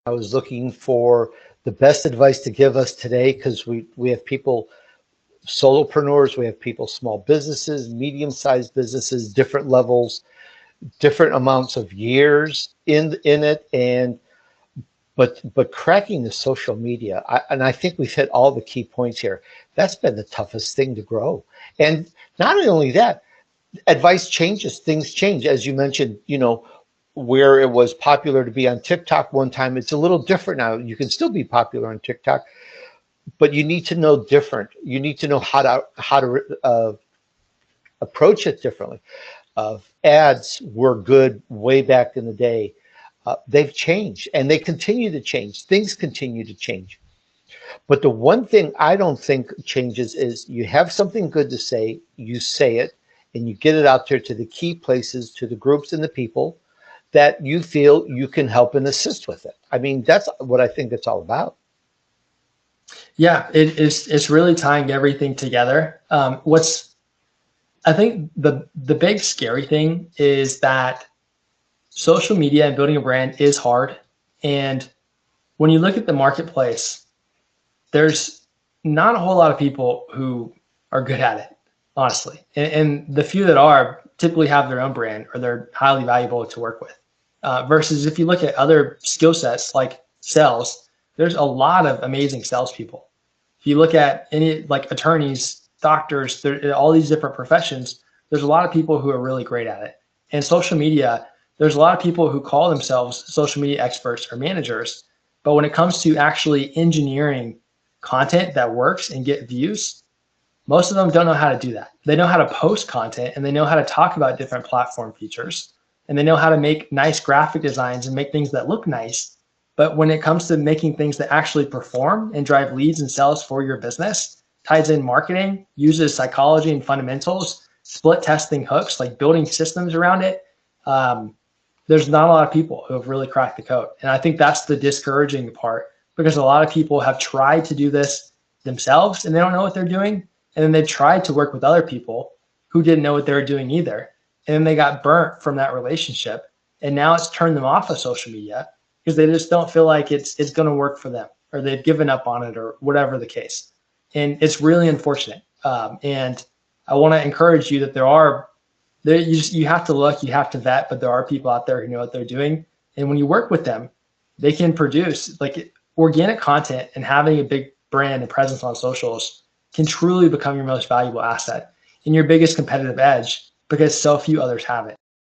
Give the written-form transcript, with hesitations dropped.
I was looking for the best advice to give us today because we have people, solopreneurs, we have people, small businesses, medium-sized businesses, different levels, different amounts of years in it, and but cracking the social media, and I think we've hit all the key points here. That's been the toughest thing to grow. And not only that, advice changes, things change. As you mentioned, where it was popular to be on TikTok one time, it's a little different now. You can still be popular on TikTok, but you need to know different. You need to know how to approach it differently. Ads were good way back in the day. They've changed and they continue to change. Things continue to change. But the one thing I don't think changes is you have something good to say, you say it, and you get it out there to the key places, to the groups and the people that you feel you can help and assist with it. I mean, that's what I think it's all about. Yeah, it's really tying everything together. I think the big scary thing is that social media and building a brand is hard. And when you look at the marketplace, there's not a whole lot of people who are good at it, honestly. And the few that are typically have their own brand or they're highly valuable to work with. Versus if you look at other skill sets like sales, there's a lot of amazing salespeople. If you look at any like attorneys, doctors, all these different professions, there's a lot of people who are really great at it. And social media, there's a lot of people who call themselves social media experts or managers. But when it comes to actually engineering content that works and get views, most of them don't know how to do that. They know how to post content and they know how to talk about different platform features and they know how to make nice graphic designs and make things that look nice. But when it comes to making things that actually perform and drive leads and sales for your business, ties in marketing, uses psychology and fundamentals, split testing hooks, like building systems around it, there's not a lot of people who have really cracked the code. And I think that's the discouraging part because a lot of people have tried to do this themselves and they don't know what they're doing. And then they've tried to work with other people who didn't know what they were doing either. And then they got burnt from that relationship. And now it's turned them off of social media because they just don't feel like it's going to work for them or they've given up on it or whatever the case. And it's really unfortunate. And I want to encourage you that you have to look, you have to vet, but there are people out there who know what they're doing. And when you work with them, they can produce like organic content, and having a big brand and presence on socials can truly become your most valuable asset and your biggest competitive edge because so few others have it.